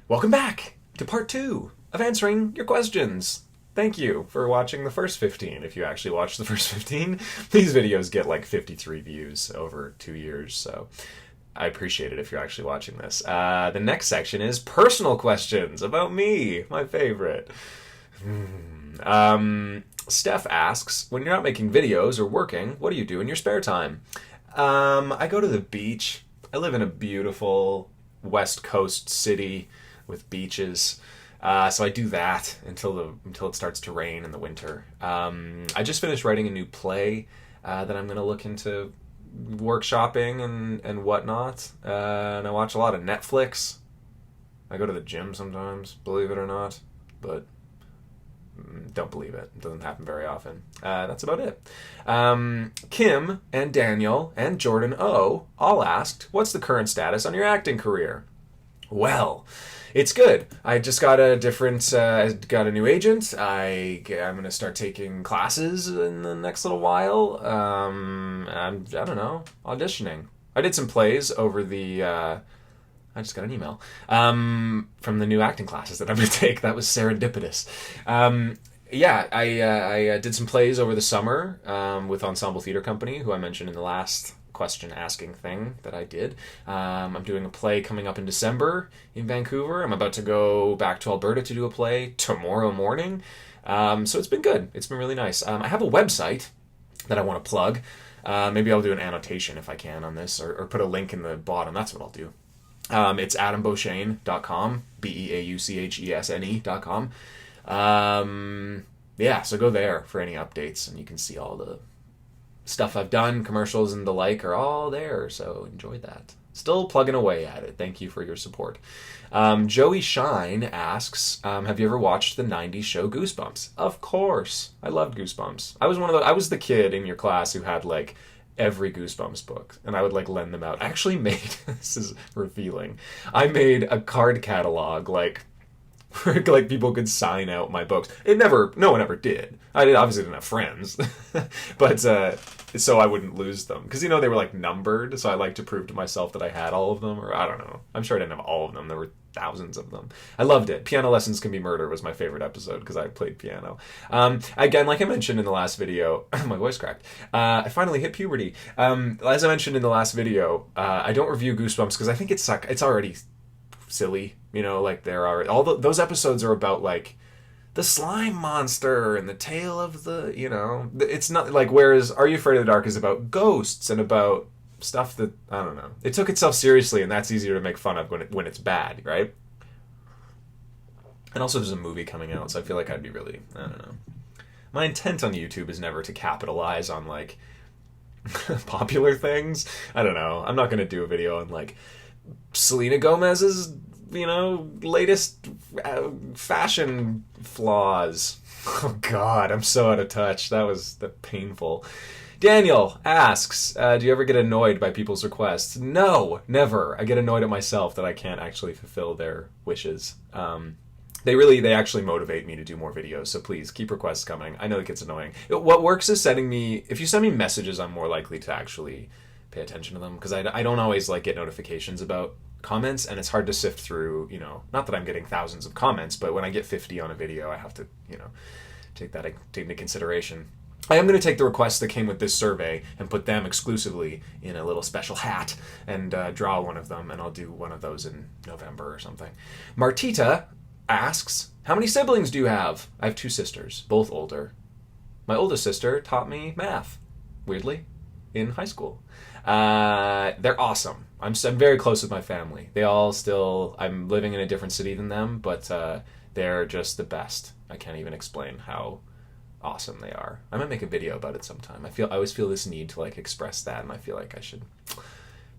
Welcome back to part 2 of answering your questions. Thank you for watching the first 15. If you actually watched the first 15, these videos get like 53 views over 2 years, so I appreciate it if you're actually watching this. The next section is personal questions about me, my favorite. Steph asks, when you're not making videos or working, what do you do in your spare time? I go to the beach. I live in a beautiful West Coast city with beaches. So I do that until it starts to rain in the winter. I just finished writing a new play that I'm going to look into workshopping and whatnot. And I watch a lot of Netflix. I go to the gym sometimes, believe it or not. But don't believe it. It doesn't happen very often. That's about it. Kim and Daniel and Jordan O all asked, what's the current status on your acting career? Well, it's good. I just got a new agent. I'm going to start taking classes in the next little while. I don't know, auditioning. I did some plays over the, I just got an email, from the new acting classes that I'm going to take. That was serendipitous. I did some plays over the summer, with Ensemble Theatre Company, who I mentioned in the last question asking thing that I did. I'm doing a play coming up in December in Vancouver. I'm about to go back to Alberta to do a play tomorrow morning. So it's been good. It's been really nice. I have a website that I want to plug. Maybe I'll do an annotation if I can on this, or put a link in the bottom. That's what I'll do. It's adambeauchesne.com, BEAUCHESNE.com. So go there for any updates, and you can see all the stuff I've done, commercials and the like are all there, so enjoy that. Still plugging away at it. Thank you for your support. Joey Shine asks, have you ever watched the 90s show Goosebumps? Of course. I loved Goosebumps. I was the kid in your class who had like every Goosebumps book, and I would like lend them out. I actually made, this is revealing, I made a card catalog like like people could sign out my books. No one ever did. I obviously didn't have friends, but so I wouldn't lose them because they were like numbered. So I like to prove to myself that I had all of them, or I don't know. I'm sure I didn't have all of them. There were thousands of them. I loved it. Piano Lessons Can Be Murder was my favorite episode because I played piano. Again, like I mentioned in the last video, my voice cracked. I finally hit puberty. As I mentioned in the last video, I don't review Goosebumps because I think it's already silly. Like there are those episodes are about like the slime monster and the tale of the, it's not like, whereas Are You Afraid of the Dark is about ghosts and about stuff that, I don't know. It took itself seriously, and that's easier to make fun of when it's bad, right? And also there's a movie coming out, so I feel like I'd be really, I don't know. My intent on YouTube is never to capitalize on like popular things. I don't know. I'm not going to do a video on like Selena Gomez's latest fashion flaws. Oh God, I'm so out of touch. That was painful. Daniel asks, do you ever get annoyed by people's requests? No, never. I get annoyed at myself that I can't actually fulfill their wishes. They actually motivate me to do more videos, so please keep requests coming. I know it gets annoying. What works is if you send me messages, I'm more likely to actually pay attention to them, because I don't always like get notifications about comments, and it's hard to sift through, not that I'm getting thousands of comments, but when I get 50 on a video, I have to, take into consideration. I am going to take the requests that came with this survey and put them exclusively in a little special hat and draw one of them, and I'll do one of those in November or something. Martita asks, how many siblings do you have? I have 2 sisters, both older. My oldest sister taught me math, weirdly, in high school. They're awesome. I'm very close with my family. I'm living in a different city than them, but they're just the best. I can't even explain how awesome they are. I might make a video about it sometime. I always feel this need to like express that, and I feel like I should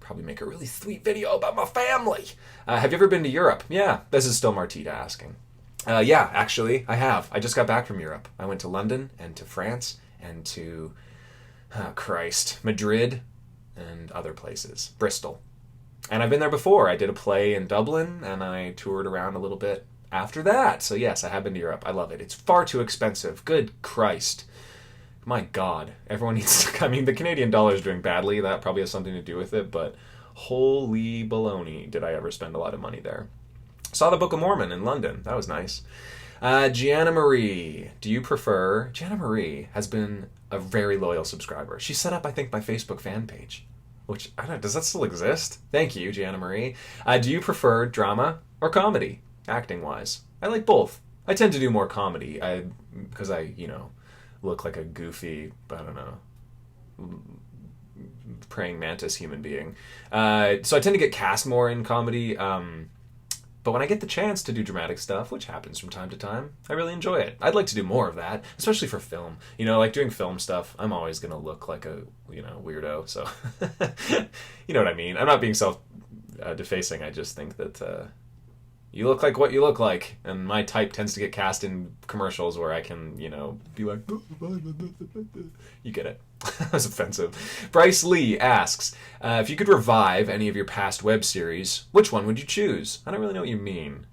probably make a really sweet video about my family. Have you ever been to Europe? Yeah, this is still Martita asking. Yeah, actually, I have. I just got back from Europe. I went to London and to France and to, Madrid and other places. Bristol. And I've been there before. I did a play in Dublin, and I toured around a little bit after that. So yes, I have been to Europe. I love it. It's far too expensive. Good Christ. My God. Everyone needs to... the Canadian dollar is doing badly. That probably has something to do with it, but holy baloney did I ever spend a lot of money there. Saw the Book of Mormon in London. That was nice. Gianna Marie, do you prefer... Gianna Marie has been a very loyal subscriber. She set up, I think, my Facebook fan page. Which, I don't know, does that still exist? Thank you, Gianna Marie. Do you prefer drama or comedy, acting-wise? I like both. I tend to do more comedy, because I, look like a goofy, I don't know, praying mantis human being. So I tend to get cast more in comedy, but when I get the chance to do dramatic stuff, which happens from time to time, I really enjoy it. I'd like to do more of that, especially for film. Like doing film stuff, I'm always going to look like a, weirdo, so you know what I mean. I'm not being self-defacing, I just think that you look like what you look like, and my type tends to get cast in commercials where I can, be like, you get it. That was offensive. Bryce Lee asks, if you could revive any of your past web series, which one would you choose? I don't really know what you mean,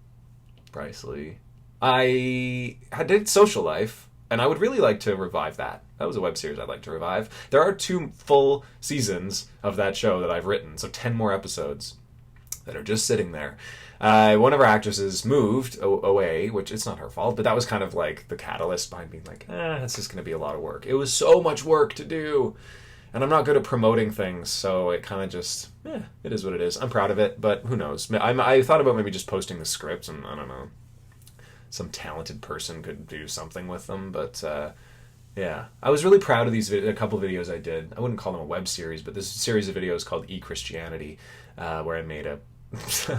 Bryce Lee. I did Social Life, and I would really like to revive that. That was a web series I'd like to revive. There are 2 full seasons of that show that I've written, so 10 more episodes that are just sitting there. One of our actresses moved away, which it's not her fault, but that was kind of like the catalyst behind being like, it's just going to be a lot of work. It was so much work to do, and I'm not good at promoting things, so it kind of just, it is what it is. I'm proud of it, but who knows? I thought about maybe just posting the scripts, and I don't know, some talented person could do something with them, but yeah. I was really proud of a couple videos I did. I wouldn't call them a web series, but this series of videos called E-Christianity, where I made a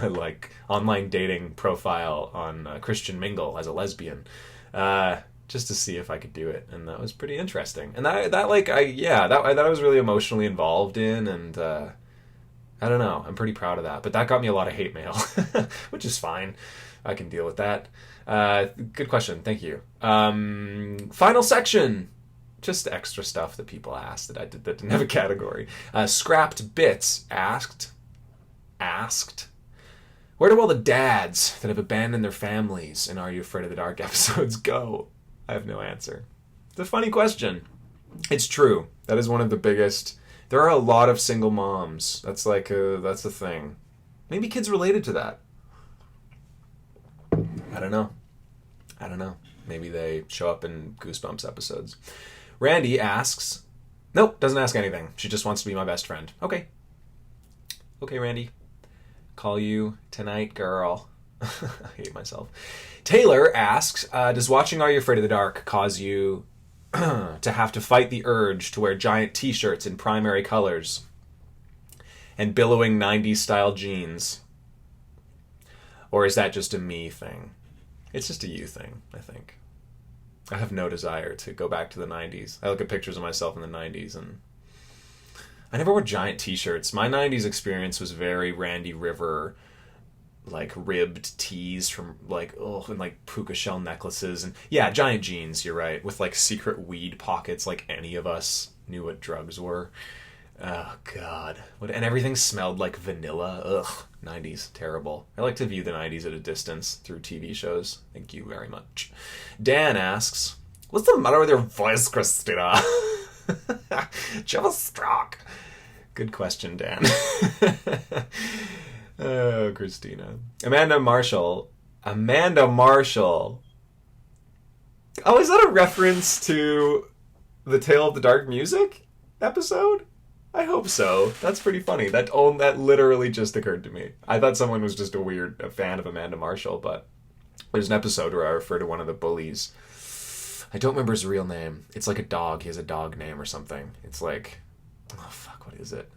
like online dating profile on Christian Mingle as a lesbian, just to see if I could do it, and that was pretty interesting. And that I was really emotionally involved in, and I don't know, I'm pretty proud of that. But that got me a lot of hate mail, which is fine. I can deal with that. Good question, thank you. Final section. Just extra stuff that people asked that didn't have a category. Scrapped Bits asked, where do all the dads that have abandoned their families in Are You Afraid of the Dark episodes go? I have no answer. It's a funny question. It's true. That is one of the biggest... There are a lot of single moms. That's a thing. Maybe kids related to that. I don't know. Maybe they show up in Goosebumps episodes. Randy asks... Nope, doesn't ask anything. She just wants to be my best friend. Okay, Randy. Call you tonight, girl. I hate myself. Taylor asks, does watching Are You Afraid of the Dark cause you to have to fight the urge to wear giant t-shirts in primary colors and billowing 90s style jeans? Or is that just a me thing? It's just a you thing, I think. I have no desire to go back to the 90s. I look at pictures of myself in the 90s and I never wore giant t-shirts. My 90s experience was very Randy River, like ribbed tees from and like puka shell necklaces and giant jeans, you're right, with like secret weed pockets like any of us knew what drugs were. Oh god. And everything smelled like vanilla. Ugh. 90s, terrible. I like to view the 90s at a distance through TV shows. Thank you very much. Dan asks, what's the matter with your voice, Christina? Do you have a stroke? Good question, Dan. Oh, Christina. Amanda Marshall. Oh, is that a reference to the Tale of the Dark Music episode? I hope so. That's pretty funny. That literally just occurred to me. I thought someone was just a fan of Amanda Marshall, but there's an episode where I refer to one of the bullies. I don't remember his real name. It's like a dog. He has a dog name or something. It's like... Oh, fuck, what is it?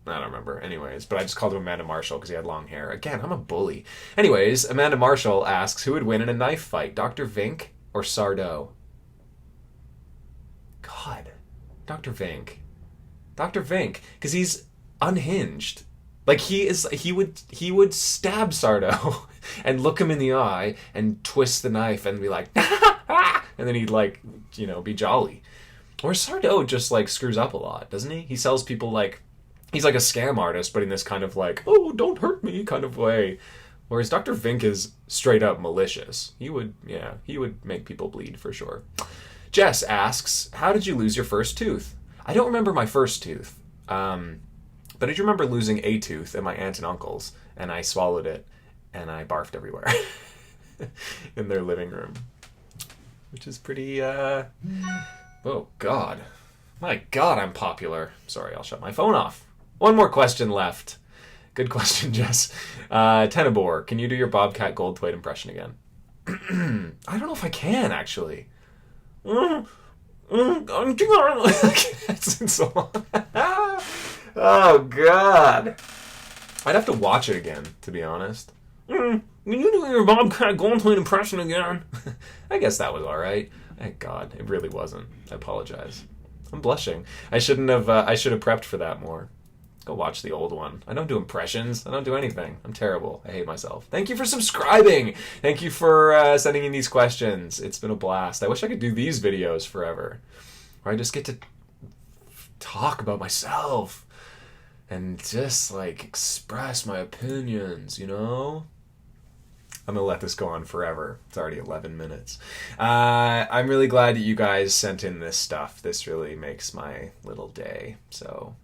I don't remember. Anyways, but I just called him Amanda Marshall because he had long hair. Again, I'm a bully. Anyways, Amanda Marshall asks, who would win in a knife fight, Dr. Vink or Sardo? God. Dr. Vink. Dr. Vink. Because he's unhinged. Like, he would stab Sardo and look him in the eye and twist the knife and be like, and then he'd, like, be jolly. Or Sardo just, like, screws up a lot, doesn't he? He sells people, like... He's like a scam artist, but in this kind of, like, oh, don't hurt me kind of way. Whereas Dr. Vink is straight up malicious. He would make people bleed, for sure. Jess asks, how did you lose your first tooth? I don't remember my first tooth. But I do remember losing a tooth at my aunt and uncle's, and I swallowed it. and I barfed everywhere in their living room, which is pretty, oh God. My God, I'm popular. Sorry, I'll shut my phone off. One more question left. Good question, Jess. Tenebor, can you do your Bobcat Goldthwait impression again? I don't know if I can, actually. It's been so long. Oh, God. I'd have to watch it again, to be honest. Can you do your Bobcat Goldthwait impression again? I guess that was alright. Thank God. It really wasn't. I apologize. I'm blushing. I should have prepped for that more. Go watch the old one. I don't do impressions. I don't do anything. I'm terrible. I hate myself. Thank you for subscribing. Thank you for sending in these questions. It's been a blast. I wish I could do these videos forever, where I just get to talk about myself and just, like, express my opinions, you know? I'm going to let this go on forever. It's already 11 minutes. I'm really glad that you guys sent in this stuff. This really makes my little day. So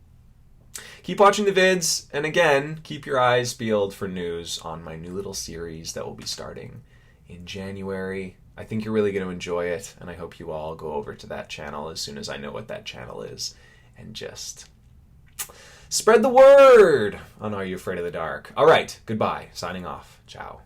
keep watching the vids. And again, keep your eyes peeled for news on my new little series that will be starting in January. I think you're really going to enjoy it. And I hope you all go over to that channel as soon as I know what that channel is. And just spread the word on Are You Afraid of the Dark? All right. Goodbye. Signing off. Ciao.